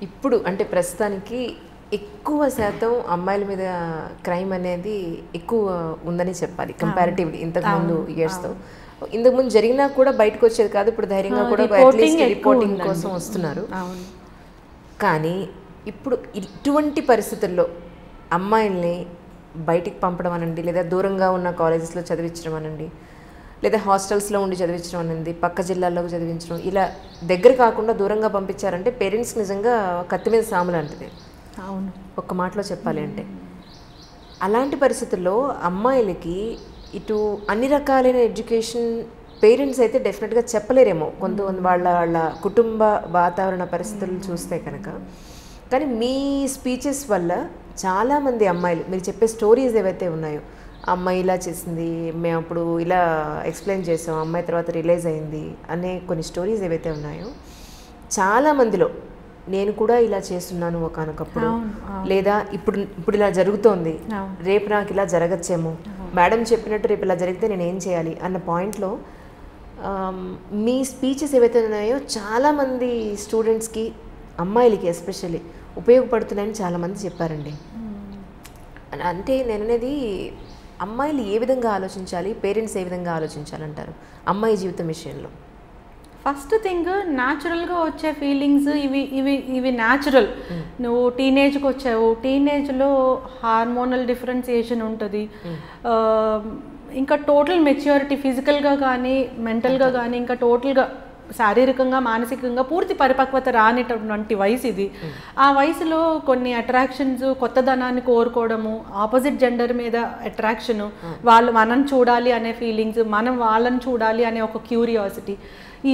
ఇప్పుడు అంటే ప్రస్తుతానికి ఎక్కువ శాతం అమ్మాయిల మీద క్రైమ్ అనేది ఎక్కువ ఉందని చెప్పాలి కంపారిటివ్లీ ఇంతకుముందు ఇయర్స్తో. ఇంతకుముందు జరిగినా కూడా బయటకు వచ్చేది కాదు, ఇప్పుడు ధైర్యంగా కూడా అట్లీస్ట్ రిపోర్టింగ్ కోసం వస్తున్నారు. కానీ ఇప్పుడు ఇటువంటి పరిస్థితుల్లో అమ్మాయిల్ని బయటికి పంపడం అనండి, లేదా దూరంగా ఉన్న కాలేజెస్లో చదివించడం అనండి, లేదా హాస్టల్స్లో ఉండి చదివించడం అనండి, పక్క జిల్లాల్లోకి చదివించడం, ఇలా దగ్గర కాకుండా దూరంగా పంపించారంటే పేరెంట్స్ నిజంగా కత్తి మీద సాము లాంటిది. అవును, ఒక్క మాటలో చెప్పాలి అంటే. అలాంటి పరిస్థితుల్లో అమ్మాయిలకి ఇటు అన్ని రకాలైన ఎడ్యుకేషన్ పేరెంట్స్ అయితే డెఫినెట్గా చెప్పలేరేమో, కొంతమంది వాళ్ళ కుటుంబ వాతావరణ పరిస్థితులు చూస్తే కనుక. కానీ మీ స్పీచెస్ వల్ల చాలామంది అమ్మాయిలు, మీరు చెప్పే స్టోరీస్ ఏవైతే ఉన్నాయో, అమ్మాయి ఇలా చేసింది, మేము అప్పుడు ఇలా ఎక్స్ప్లెయిన్ చేసాం, అమ్మాయి తర్వాత రిలైజ్ అయింది అనే కొన్ని స్టోరీస్ ఏవైతే ఉన్నాయో, చాలామందిలో నేను కూడా ఇలా చేస్తున్నాను ఒకనొకప్పుడు, లేదా ఇప్పుడు ఇలా జరుగుతోంది, రేపు నాకు ఇలా జరగచ్చేమో, మేడం చెప్పినట్టు రేపు ఇలా జరిగితే నేను ఏం చేయాలి అన్న పాయింట్లో మీ స్పీచెస్ ఏవైతే ఉన్నాయో చాలామంది స్టూడెంట్స్కి, అమ్మాయిలకి ఎస్పెషల్లీ ఉపయోగపడుతున్నాయని చాలామంది చెప్పారండి. అంటే నేను అనేది అమ్మాయిలు ఏ విధంగా ఆలోచించాలి, పేరెంట్స్ ఏ విధంగా ఆలోచించాలంటారు అమ్మాయి జీవితం విషయంలో? ఫస్ట్ థింగ్, న్యాచురల్గా వచ్చే ఫీలింగ్స్ ఇవి న్యాచురల్. నువ్వు టీనేజ్కి వచ్చావు, టీనేజ్లో హార్మోనల్ డిఫరెన్సియేషన్ ఉంటుంది, ఇంకా టోటల్ మెచ్యూరిటీ ఫిజికల్గా కానీ మెంటల్గా కానీ ఇంకా టోటల్గా శారీరకంగా మానసికంగా పూర్తి పరిపక్వత రానిటువంటి వయసు ఇది. ఆ వయసులో కొన్ని అట్రాక్షన్స్, కొత్తదనాన్ని కోరుకోవడము, ఆపోజిట్ జెండర్ మీద అట్రాక్షను, వాళ్ళు మనం చూడాలి అనే ఫీలింగ్స్, మనం వాళ్ళని చూడాలి అనే ఒక క్యూరియాసిటీ,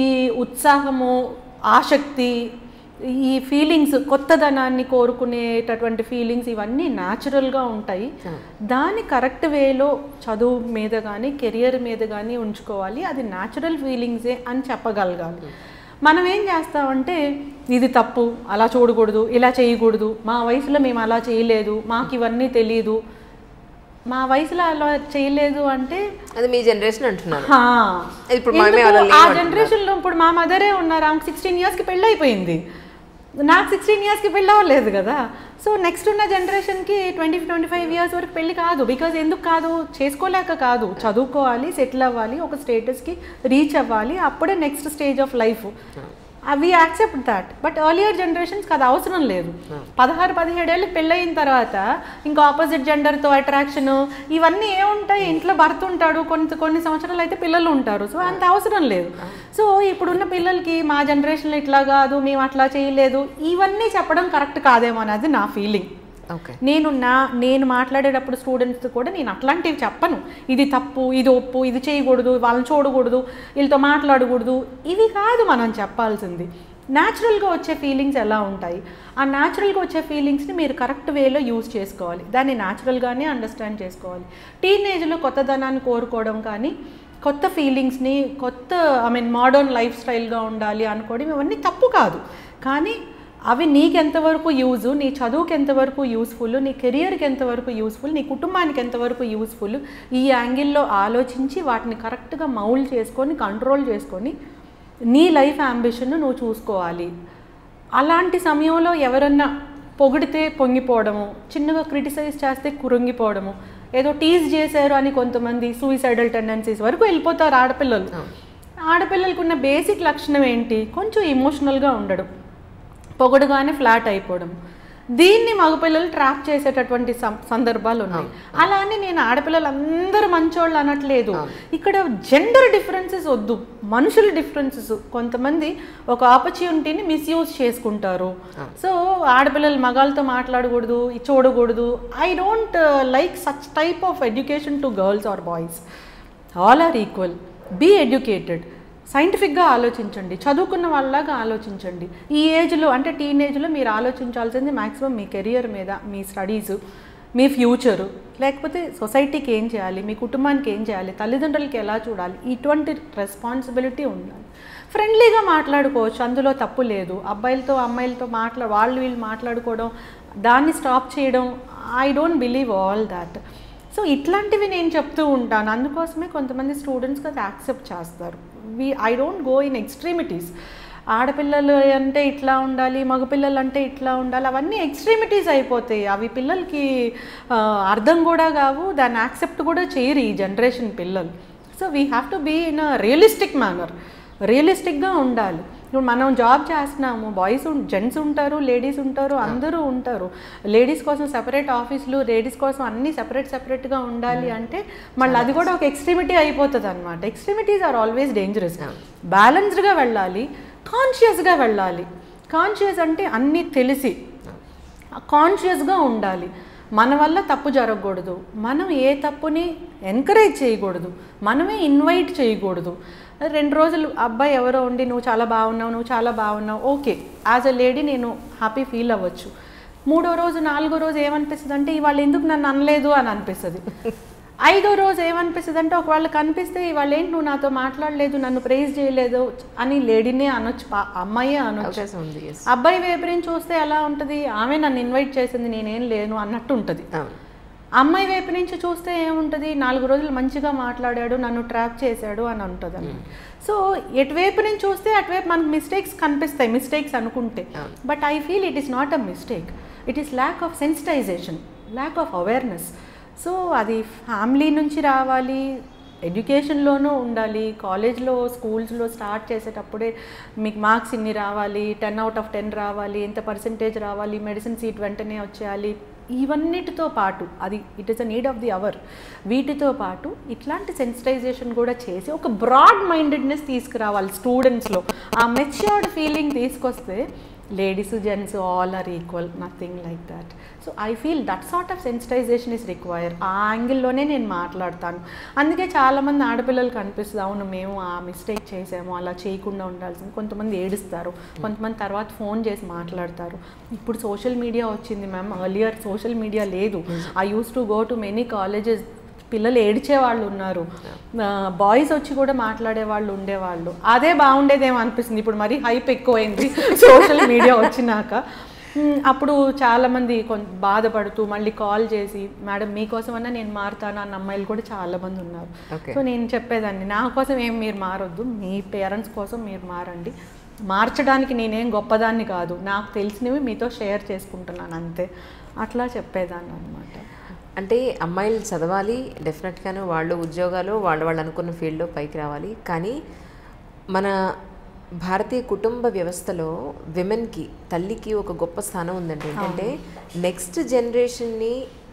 ఈ ఉత్సాహము, ఆసక్తి, ఈ ఫీలింగ్స్, కొత్తదనాన్ని కోరుకునేటటువంటి ఫీలింగ్స్, ఇవన్నీ న్యాచురల్గా ఉంటాయి. దాన్ని కరెక్ట్ వేలో చదువు మీద కానీ కెరియర్ మీద కానీ ఉంచుకోవాలి. అది న్యాచురల్ ఫీలింగ్సే అని చెప్పగలగాలి. మనం ఏం చేస్తామంటే ఇది తప్పు, అలా చూడకూడదు, ఇలా చేయకూడదు, మా వయసులో మేము అలా చేయలేదు, మాకు ఇవన్నీ తెలీదు, మా వయసులో అలా చేయలేదు అంటే అది మీ జనరేషన్ అంటున్నారు. ఆ జనరేషన్లో ఇప్పుడు మా మదరే ఉన్నారు, ఆమెకు 16 ఇయర్స్కి పెళ్ళి అయిపోయింది, నాకు 16 ఇయర్స్కి పెళ్ళి అవ్వలేదు కదా. సో నెక్స్ట్ ఉన్న జనరేషన్కి 20-25 ఇయర్స్ వరకు పెళ్ళి కాదు. బికాజ్ ఎందుకు కాదు, చేసుకోలేక కాదు, చదువుకోవాలి, సెటిల్ అవ్వాలి, ఒక స్టేటస్కి రీచ్ అవ్వాలి, అప్పుడే next stage of life. We accept that. But earlier జనరేషన్స్కి అది అవసరం లేదు. 16-17 ఏళ్ళకి పెళ్ళయిన తర్వాత ఇంకా ఆపోజిట్ జెండర్తో అట్రాక్షను ఇవన్నీ ఏముంటాయి, ఇంట్లో భర్త ఉంటాడు, కొన్ని సంవత్సరాలు అయితే పిల్లలు ఉంటారు. సో అంత అవసరం లేదు. సో ఇప్పుడున్న పిల్లలకి మా జనరేషన్లో ఇట్లా కాదు, మేము అట్లా చేయలేదు, ఇవన్నీ చెప్పడం కరెక్ట్ కాదేమో అనేది నా ఫీలింగ్. నేను మాట్లాడేటప్పుడు స్టూడెంట్స్ కూడా నేను అట్లాంటివి చెప్పను, ఇది తప్పు, ఇది ఒప్పు, ఇది చేయకూడదు, వాళ్ళని చూడకూడదు, వీళ్ళతో మాట్లాడకూడదు, ఇవి కాదు మనం చెప్పాల్సింది. న్యాచురల్గా వచ్చే ఫీలింగ్స్ ఎలా ఉంటాయి, ఆ న్యాచురల్గా వచ్చే ఫీలింగ్స్ని మీరు కరెక్ట్ వేలో యూజ్ చేసుకోవాలి, దాన్ని న్యాచురల్గానే అండర్స్టాండ్ చేసుకోవాలి. టీనేజ్లో కొత్తదనాన్ని కోరుకోవడం కానీ, కొత్త ఫీలింగ్స్ని, మోడర్న్ లైఫ్ స్టైల్గా ఉండాలి అనుకోవడం ఇవన్నీ తప్పు కాదు. కానీ అవి నీకెంతవరకు యూజు, నీ చదువుకి ఎంతవరకు యూస్ఫుల్, నీ కెరియర్కి ఎంతవరకు యూస్ఫుల్, నీ కుటుంబానికి ఎంతవరకు యూస్ఫుల్, ఈ యాంగిల్లో ఆలోచించి వాటిని కరెక్ట్గా మౌల్డ్ చేసుకొని, కంట్రోల్ చేసుకొని నీ లైఫ్ అంబిషన్ను నువ్వు చూసుకోవాలి. అలాంటి సమయంలో ఎవరన్నా పొగిడితే పొంగిపోవడము, చిన్నగా క్రిటిసైజ్ చేస్తే కురుంగిపోవడము, ఏదో టీజ్ చేశారు అని కొంతమంది సూయిసైడల్ టెండెన్సీస్ వరకు వెళ్ళిపోతారు ఆడపిల్లలు. ఆడపిల్లలకు ఉన్న బేసిక్ లక్షణం ఏంటి, కొంచెం ఎమోషనల్గా ఉండడం, పొగడుగానే ఫ్లాట్ అయిపోవడం. దీన్ని మగపిల్లలు ట్రాప్ చేసేటటువంటి సందర్భాలు ఉన్నాయి. అలా అని నేను ఆడపిల్లలు అందరూ మంచోళ్ళు అనట్లేదు. ఇక్కడ జెండర్ డిఫరెన్సెస్ వద్దు, మనుషుల డిఫరెన్సెస్. కొంతమంది ఒక ఆపర్చునిటీని మిస్యూజ్ చేసుకుంటారు. సో ఆడపిల్లలు మగాళ్ళతో మాట్లాడకూడదు, చూడకూడదు. I don't like such type of education to girls or boys. All are equal. Be educated. సైంటిఫిక్గా ఆలోచించండి, చదువుకున్న వాళ్ళలాగా ఆలోచించండి. ఈ ఏజ్లో అంటే టీనేజ్లో మీరు ఆలోచించాల్సింది మ్యాక్సిమం మీ కెరియర్ మీద, మీ స్టడీసు, మీ ఫ్యూచరు, లేకపోతే సొసైటీకి ఏం చేయాలి, మీ కుటుంబానికి ఏం చేయాలి, తల్లిదండ్రులకి ఎలా చూడాలి, ఇటువంటి రెస్పాన్సిబిలిటీ ఉండాలి. ఫ్రెండ్లీగా మాట్లాడుకోవచ్చు, అందులో తప్పు లేదు. అబ్బాయిలతో అమ్మాయిలతో వీళ్ళు మాట్లాడుకోవడం, దాన్ని స్టాప్ చేయడం, I don't believe all that. So ఇట్లాంటివి నేను చెప్తూ ఉంటాను. అందుకోసమే కొంతమంది స్టూడెంట్స్కి అది యాక్సెప్ట్ చేస్తారు. I don't go in extremities. ఆడపిల్లలు అంటే ఇట్లా ఉండాలి, మగపిల్లలు అంటే ఇట్లా ఉండాలి, అవన్నీ ఎక్స్ట్రీమిటీస్ అయిపోతాయి. అవి పిల్లలకి అర్థం కూడా కావు, దాన్ని యాక్సెప్ట్ కూడా చేయరు ఈ జనరేషన్ పిల్లలు. So we have to be in a realistic manner, రియలిస్టిక్గా ఉండాలి. ఇప్పుడు మనం జాబ్ చేస్తున్నాము, బాయ్స్ జెంట్స్ ఉంటారు, లేడీస్ ఉంటారు, అందరూ ఉంటారు. లేడీస్ కోసం సెపరేట్ ఆఫీసులు, లేడీస్ కోసం అన్నీ సెపరేట్గా ఉండాలి అంటే మళ్ళీ అది కూడా ఒక ఎక్స్ట్రీమిటీ అయిపోతుంది అనమాట. Extremities are always dangerous. బ్యాలెన్స్డ్గా వెళ్ళాలి, కాన్షియస్గా వెళ్ళాలి. కాన్షియస్ అంటే అన్నీ తెలిసి కాన్షియస్గా ఉండాలి. మన వల్ల తప్పు జరగకూడదు, మనం ఏ తప్పుని ఎంకరేజ్ చేయకూడదు, మనమే ఇన్వైట్ చేయకూడదు. 2 రోజులు అబ్బాయి ఎవరో ఉండి నువ్వు చాలా బాగున్నావు ఓకే, యాజ్ అ లేడీ నేను హ్యాపీ ఫీల్ అవ్వచ్చు. 3వ రోజు 4వ రోజు ఏమనిపిస్తుంది అంటే ఇవాళ ఎందుకు నన్ను అనలేదు అని అనిపిస్తుంది. 5వ రోజు ఏమనిపిస్తుంది అంటే ఒకవేళ కనిపిస్తే ఇవాళ ఏంటి నువ్వు నాతో మాట్లాడలేదు, నన్ను ప్రైజ్ చేయలేదు అని లేడీనే అనొచ్చు, అమ్మాయే అనొచ్చు. అబ్బాయి వైపు నుంచి చూస్తే ఎలా ఉంటుంది, ఆమె నన్ను ఇన్వైట్ చేసింది నేనేం లేను అన్నట్టు ఉంటుంది. అమ్మాయి వైపు నుంచి చూస్తే ఏముంటుంది, 4 రోజులు మంచిగా మాట్లాడాడు, నన్ను ట్రాప్ చేశాడు అని ఉంటుంది అన్నమాట. సో ఎటువైపు నుంచి చూస్తే అటువైపు మనకు మిస్టేక్స్ కనిపిస్తాయి, మిస్టేక్స్ అనుకుంటే. But I feel it is not a mistake, it is lack of sensitization, lack of awareness. So అది ఫ్యామిలీ నుంచి రావాలి, ఎడ్యుకేషన్లోనూ ఉండాలి. కాలేజ్లో, స్కూల్స్లో స్టార్ట్ చేసేటప్పుడే మీకు మార్క్స్ ఇన్ని రావాలి, 10 out of 10 రావాలి, ఎంత పర్సెంటేజ్ రావాలి, మెడిసిన్ సీట్ వెంటనే వచ్చేయాలి, ఇవన్నిటితో పాటు అది it is a need of the hour. వీటితో పాటు ఇట్లాంటి సెన్సిటైజేషన్ కూడా చేసి ఒక బ్రాడ్ మైండెడ్నెస్ తీసుకురావాలి స్టూడెంట్స్లో. ఆ మెచ్యూర్డ్ ఫీలింగ్ తీసుకొస్తే ladies gents all are equal, nothing like that. So I feel that sort of sensitization is require. ఆ యాంగిల్లోనే నేను మాట్లాడతాను. అందుకే చాలామంది ఆడపిల్లలకు అనిపిస్తుంది అవును మేము ఆ మిస్టేక్ చేసాము, అలా చేయకుండా ఉండాల్సింది. కొంతమంది ఏడుస్తారు, కొంతమంది తర్వాత ఫోన్ చేసి మాట్లాడతారు. ఇప్పుడు సోషల్ మీడియా వచ్చింది మ్యామ్, ఎర్లియర్ సోషల్ మీడియా లేదు. I use to go to many colleges, పిల్లలు ఏడ్చే వాళ్ళు ఉన్నారు, బాయ్స్ వచ్చి కూడా మాట్లాడే వాళ్ళు ఉండేవాళ్ళు. అదే బాగుండేదేమో అనిపిస్తుంది. ఇప్పుడు మరీ హైప్ ఎక్కువైంది సోషల్ మీడియా వచ్చినాక. అప్పుడు చాలామంది బాధపడుతూ మళ్ళీ కాల్ చేసి మేడం మీకోసమన్నా నేను మారుతాను అన్న అమ్మాయిలు కూడా చాలామంది ఉన్నారు. సో నేను చెప్పేదాన్ని నా కోసం ఏం మీరు మారొద్దు, మీ పేరెంట్స్ కోసం మీరు మారండి. మార్చడానికి నేనేం గొప్పదాన్ని కాదు, నాకు తెలిసినవి మీతో షేర్ చేసుకుంటున్నాను అంతే, అట్లా చెప్పేదాన్ని అనమాట. అంటే అమ్మాయిలు చదవాలి డెఫినెట్గాను, వాళ్ళు ఉద్యోగాలు వాళ్ళు అనుకున్న ఫీల్డ్లో పైకి రావాలి. కానీ మన భారతీయ కుటుంబ వ్యవస్థలో విమెన్కి, తల్లికి ఒక గొప్ప స్థానం ఉందండి. ఏంటంటే నెక్స్ట్ జనరేషన్ని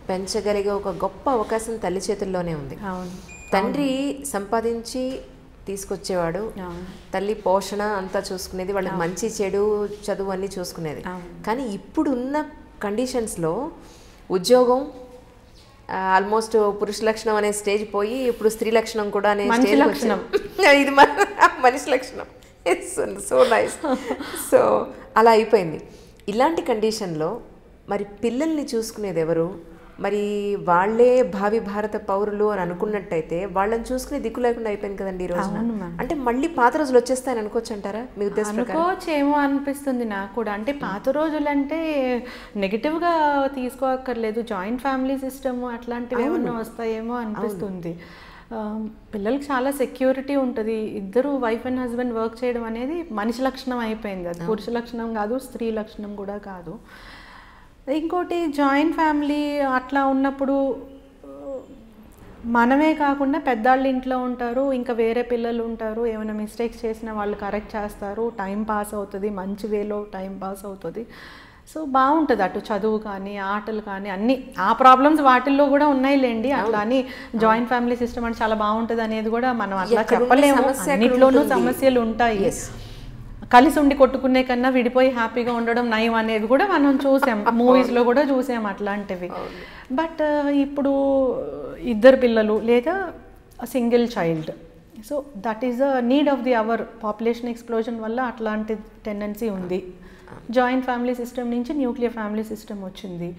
పెంచగలిగే ఒక గొప్ప అవకాశం తల్లి చేతుల్లోనే ఉంది. తండ్రి సంపాదించి తీసుకొచ్చేవాడు, తల్లి పోషణ అంతా చూసుకునేది, వాళ్ళకి మంచి చెడు చదువు అన్నీ చూసుకునేది. కానీ ఇప్పుడున్న కండిషన్స్లో ఉద్యోగం ఆల్మోస్ట్ పురుష లక్షణం అనే స్టేజ్ పోయి ఇప్పుడు స్త్రీ లక్షణం కూడా అనే స్టేజ్ లక్షణం, ఇది మనిషి లక్షణం. It's so nice. సో అలా అయిపోయింది. ఇలాంటి కండిషన్లో మరి పిల్లల్ని చూసుకునేది ఎవరు? మరి వాళ్ళే భావి భారత పౌరులు అని అనుకున్నట్టయితే వాళ్ళని చూసుకునే దిక్కు లేకుండా అయిపోయింది కదండి ఈ రోజు. అంటే మళ్ళీ పాత రోజులు వచ్చేస్తాయని అనుకోవచ్చు అంటారా మీ ఉద్దేశం? అనుకోవచ్చు ఏమో అనిపిస్తుంది నాకు కూడా. అంటే పాత రోజులు అంటే నెగిటివ్గా తీసుకోక్కర్లేదు, జాయింట్ ఫ్యామిలీ సిస్టమ్ అట్లాంటివి ఏమన్నా వస్తాయేమో అనిపిస్తుంది. పిల్లలకి చాలా సెక్యూరిటీ ఉంటుంది. ఇద్దరు వైఫ్ అండ్ హస్బెండ్ వర్క్ చేయడం అనేది మనిషి లక్షణం అయిపోయింది, అది పురుష లక్షణం కాదు, స్త్రీ లక్షణం కూడా కాదు. ఇంకోటి జాయింట్ ఫ్యామిలీ అట్లా ఉన్నప్పుడు మనమే కాకుండా పెద్దవాళ్ళు ఇంట్లో ఉంటారు, ఇంకా వేరే పిల్లలు ఉంటారు, ఏమైనా మిస్టేక్స్ చేసినా వాళ్ళు కరెక్ట్ చేస్తారు, టైం పాస్ అవుతుంది, మంచి వేలో టైం పాస్ అవుతుంది. సో బాగుంటుంది అటు చదువు కానీ ఆటలు కానీ అన్నీ. ఆ ప్రాబ్లమ్స్ వాటిల్లో కూడా ఉన్నాయిలేండి, అట్లా అని జాయింట్ ఫ్యామిలీ సిస్టమ్ అంటే చాలా బాగుంటుంది అనేది కూడా మనం అట్లా చెప్పలేము. అన్నిట్లోనూ సమస్యలు ఉంటాయి. కలిసి ఉండి కొట్టుకునే కన్నా విడిపోయి హ్యాపీగా ఉండడం నయం అనేది కూడా మనం చూసాం, మూవీస్లో కూడా చూసాం అట్లాంటివి. బట్ ఇప్పుడు ఇద్దరు పిల్లలు లేదా single child, so that is the need of the hour. Population explosion వల్ల అట్లాంటి టెండెన్సీ ఉంది. జాయింట్ ఫ్యామిలీ సిస్టమ్ నుంచి న్యూక్లియర్ ఫ్యామిలీ సిస్టమ్ వచ్చింది.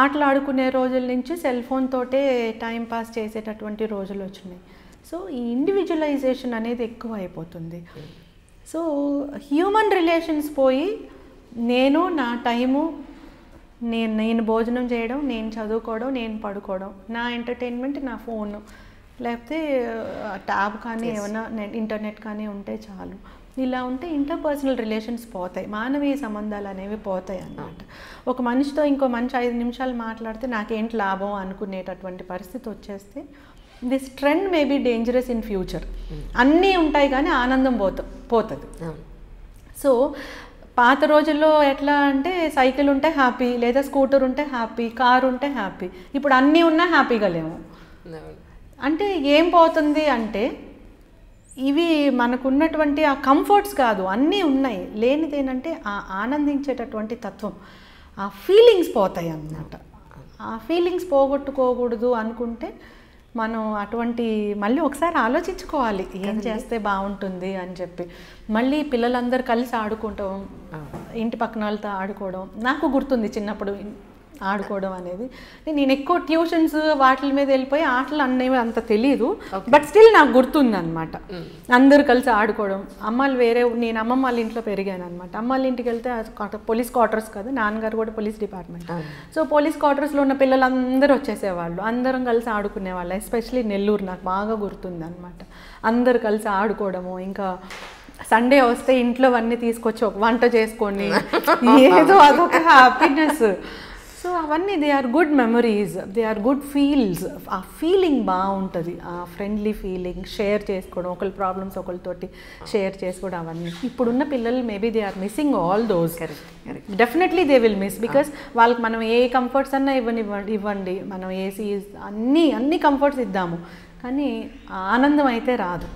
ఆటలు ఆడుకునే రోజుల నుంచి సెల్ ఫోన్ తోటే టైం పాస్ చేసేటటువంటి రోజులు వచ్చినాయి. సో ఈ ఇండివిజువలైజేషన్ అనేది ఎక్కువ అయిపోతుంది. సో హ్యూమన్ రిలేషన్స్ పోయి నేను నా టైము, నేను భోజనం చేయడం, నేను చదువుకోవడం, నేను పడుకోవడం, నా ఎంటర్టైన్మెంట్ నా ఫోను, లేకపోతే ట్యాబ్ కానీ ఏమైనా ఇంటర్నెట్ కానీ ఉంటే చాలు. ఇలా ఉంటే ఇంటర్పర్సనల్ రిలేషన్స్ పోతాయి, మానవీయ సంబంధాలు అనేవి పోతాయి అన్నమాట. ఒక మనిషితో ఇంకో మనిషి 5 నిమిషాలు మాట్లాడితే నాకేంటి లాభం అనుకునేటటువంటి పరిస్థితి వచ్చేస్తే this trend may be dangerous in future. అన్నీ ఉంటాయి కానీ ఆనందం పోతుంది. సో పాత రోజుల్లో ఎట్లా అంటే సైకిల్ ఉంటే హ్యాపీ, లేదా స్కూటర్ ఉంటే హ్యాపీ, కారు ఉంటే హ్యాపీ. ఇప్పుడు అన్నీ ఉన్నా హ్యాపీగా లేము. అంటే ఏం పోతుంది అంటే ఇవి మనకున్నటువంటి ఆ కంఫర్ట్స్ కాదు, అన్నీ ఉన్నాయి, లేనిదేనంటే ఆ ఆనందించేటటువంటి తత్వం, ఆ ఫీలింగ్స్ పోతాయి అన్నమాట. ఆ ఫీలింగ్స్ పోగొట్టుకోకూడదు అనుకుంటే మనం అటువంటి మళ్ళీ ఒకసారి ఆలోచించుకోవాలి ఏం చేస్తే బాగుంటుంది అని చెప్పి. మళ్ళీ పిల్లలందరూ కలిసి ఆడుకుంటాం, ఇంటి పక్కన వాళ్ళతో ఆడుకోవడం. నాకు గుర్తుంది చిన్నప్పుడు ఆడుకోవడం అనేది. నేను ఎక్కువ ట్యూషన్స్ వాటి మీద వెళ్ళిపోయి ఆటలు అనేవి అంత తెలియదు, బట్ స్టిల్ నాకు గుర్తుంది అనమాట. అందరూ కలిసి ఆడుకోవడం. అమ్మాళ్ళు వేరే, నేను అమ్మమ్మ వాళ్ళ ఇంట్లో పెరిగాను అనమాట. అమ్మ వాళ్ళ ఇంటికి వెళ్తే పోలీస్ క్వార్టర్స్ కదా, నాన్నగారు కూడా పోలీస్ డిపార్ట్మెంట్. సో పోలీస్ క్వార్టర్స్లో ఉన్న పిల్లలందరూ వచ్చేసేవాళ్ళు, అందరం కలిసి ఆడుకునేవాళ్ళు. ఎస్పెషలీ నెల్లూరు నాకు బాగా గుర్తుంది అనమాట. అందరు కలిసి ఆడుకోవడము. ఇంకా సండే వస్తే ఇంట్లో అన్నీ తీసుకొచ్చి ఒక వంట చేసుకొని ఏదో అదొక హ్యాపీనెస్. సో అవన్నీ they are good memories, they are good feels. ఆ ఫీలింగ్ బాగుంటుంది, ఆ ఫ్రెండ్లీ ఫీలింగ్, షేర్ చేసుకోవడం, ఒకరి ప్రాబ్లమ్స్ ఒకరితోటి షేర్ చేసుకోవడం. అవన్నీ ఇప్పుడున్న పిల్లలు maybe they are missing all those. Definitely they will miss, because వాళ్ళకి మనం ఏ కంఫర్ట్స్ అన్నా ఇవ్వండి, మనం ఏసీ అన్ని కంఫర్ట్స్ ఇద్దాము, కానీ ఆనందం అయితే రాదు.